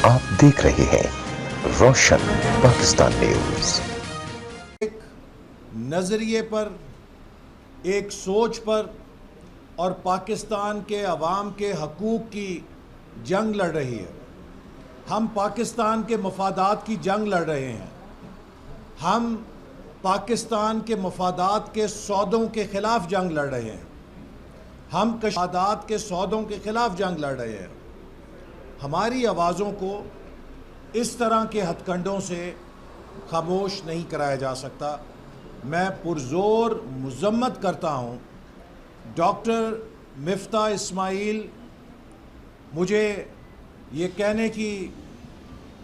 आप देख रहे हैं रोशन पाकिस्तान न्यूज। एक नज़रिए पर, एक सोच पर और पाकिस्तान के अवाम के हकूक़ की जंग लड़ रही है। हम पाकिस्तान के मफादात की जंग लड़ रहे हैं। हम पाकिस्तान के मफादात के सौदों के ख़िलाफ़ जंग लड़ रहे हैं। हम मफादात के सौदों के ख़िलाफ़ जंग लड़ रहे हैं। हमारी आवाज़ों को इस तरह के हथकंडों से खामोश नहीं कराया जा सकता। मैं पुरज़ोर मज़म्मत करता हूँ डॉक्टर मिफ्ता इस्माइल, मुझे ये कहने की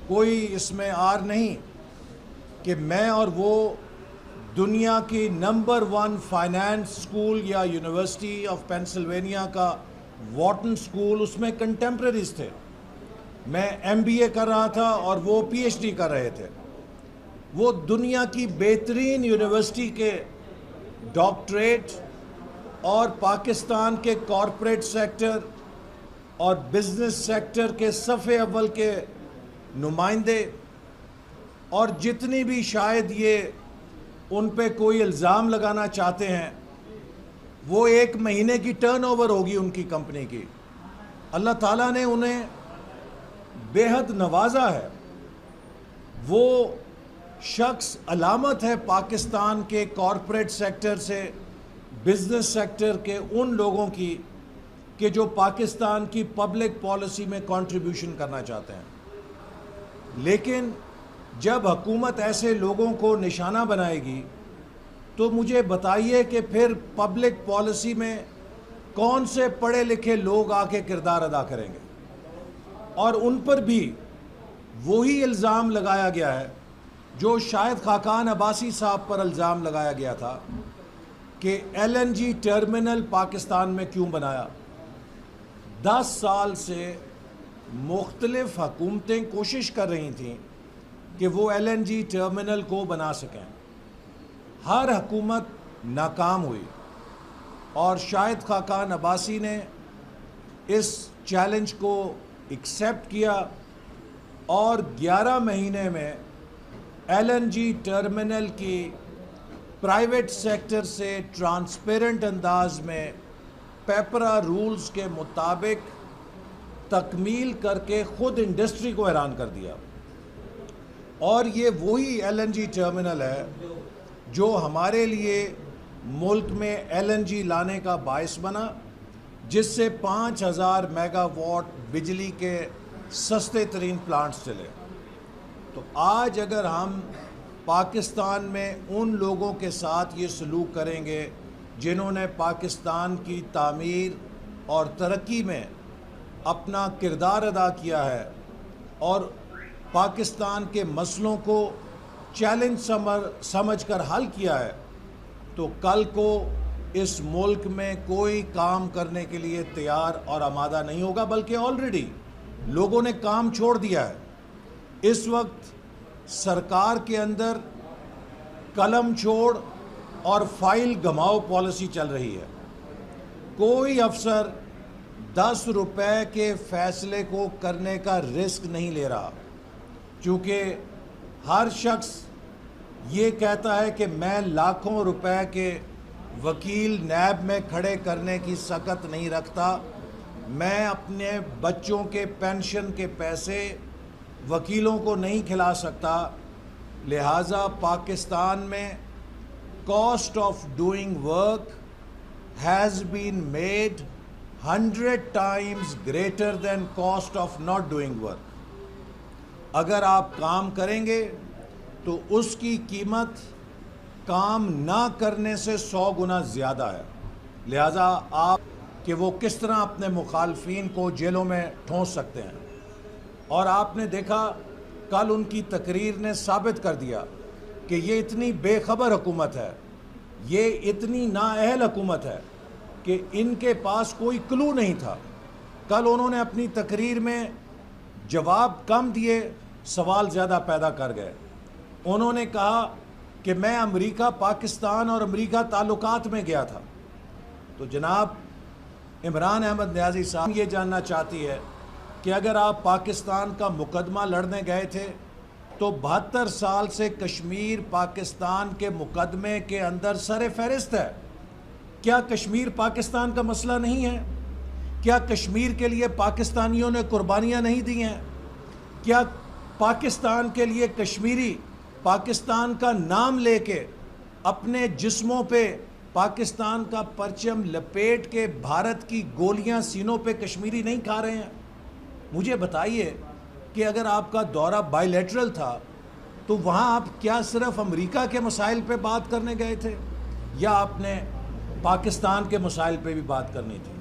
कोई इसमें आर नहीं कि मैं और वो दुनिया की नंबर 1 फाइनेंस स्कूल या यूनिवर्सिटी ऑफ पेंसिल्वेनिया का वॉर्टन स्कूल, उसमें कंटेम्प्रेरीज थे। मैं MBA कर रहा था और वो PhD कर रहे थे। वो दुनिया की बेहतरीन यूनिवर्सिटी के डॉक्टरेट और पाकिस्तान के कॉरपोरेट सेक्टर और बिज़नेस सेक्टर के सफ़े अव्वल के नुमाइंदे, और जितनी भी शायद ये उन पे कोई इल्ज़ाम लगाना चाहते हैं, वो 1 महीने की टर्नओवर होगी उनकी कंपनी की। अल्लाह ताला ने उन्हें बेहद नवाजा है। वो शख्स अलामत है पाकिस्तान के कॉरपोरेट सेक्टर से, बिज़नेस सेक्टर के उन लोगों की कि जो पाकिस्तान की पब्लिक पॉलिसी में कंट्रीब्यूशन करना चाहते हैं। लेकिन जब हुकूमत ऐसे लोगों को निशाना बनाएगी तो मुझे बताइए कि फिर पब्लिक पॉलिसी में कौन से पढ़े लिखे लोग आके किरदार अदा करेंगे। और उन पर भी वही इल्ज़ाम लगाया गया है जो शायद खाकान अब्बासी साहब पर इल्ज़ाम लगाया गया था कि LNG टर्मिनल पाकिस्तान में क्यों बनाया। 10 साल से मुख्तलिफ हुकूमतें कोशिश कर रही थीं कि वो LNG टर्मिनल को बना सकें। हर हुकूमत नाकाम हुई और शाहिद खाकान अब्बासी ने इस चैलेंज को एक्सेप्ट किया और 11 महीने में LNG टर्मिनल की प्राइवेट सेक्टर से ट्रांसपेरेंट अंदाज में पेपरा रूल्स के मुताबिक तकमील करके ख़ुद इंडस्ट्री को हैरान कर दिया। और ये वही LNG टर्मिनल है जो हमारे लिए मुल्क में LNG लाने का बायस बना, जिससे 5000 मेगावाट बिजली के सस्ते तरीन प्लांट्स चले। तो आज अगर हम पाकिस्तान में उन लोगों के साथ ये सलूक करेंगे जिन्होंने पाकिस्तान की तामीर और तरक्की में अपना किरदार अदा किया है और पाकिस्तान के मसलों को चैलेंज समझकर हल किया है, तो कल को इस मुल्क में कोई काम करने के लिए तैयार और आमादा नहीं होगा, बल्कि ऑलरेडी लोगों ने काम छोड़ दिया है। इस वक्त सरकार के अंदर कलम छोड़ और फाइल घमाओ पॉलिसी चल रही है। कोई अफसर 10 रुपए के फैसले को करने का रिस्क नहीं ले रहा, क्योंकि हर शख्स ये कहता है कि मैं लाखों रुपए के वकील नैब में खड़े करने की सकत नहीं रखता, मैं अपने बच्चों के पेंशन के पैसे वकीलों को नहीं खिला सकता। लिहाजा पाकिस्तान में cost of doing work has been made 100 times greater than cost of not doing work. अगर आप काम करेंगे तो उसकी कीमत काम ना करने से 100 गुना ज़्यादा है। लिहाजा आप कि वो किस तरह अपने मुखालफीन को जेलों में ठोंस सकते हैं। और आपने देखा कल उनकी तकरीर ने साबित कर दिया कि ये इतनी बेखबर हुकूमत है, ये इतनी नाअहल हुकूमत है कि इनके पास कोई क्लू नहीं था। कल उन्होंने अपनी तकरीर में जवाब कम दिए, सवाल ज़्यादा पैदा कर गए। उन्होंने कहा कि मैं अमेरिका, पाकिस्तान और अमेरिका ताल्लुकात में गया था। तो जनाब इमरान अहमद न्याजी साहब ये जानना चाहती है کہ اگر آپ پاکستان کا مقدمہ لڑنے گئے تھے تو 72 سال سے کشمیر پاکستان کے مقدمے کے اندر سر فہرست ہے۔ کیا کشمیر پاکستان کا مسئلہ نہیں ہے؟ کیا کشمیر کے لیے پاکستانیوں نے قربانیاں نہیں دی ہیں؟ کیا پاکستان کے لیے کشمیری پاکستان کا نام لے کے اپنے جسموں پہ پاکستان کا پرچم لپیٹ کے بھارت کی گولیاں سینوں پہ کشمیری نہیں کھا رہے ہیں؟ مجھے بتائیے کہ اگر آپ کا دورہ بائی لیٹرل تھا تو وہاں آپ کیا صرف امریکہ کے مسائل پہ بات کرنے گئے تھے یا آپ نے پاکستان کے مسائل پہ بھی بات کرنی تھی؟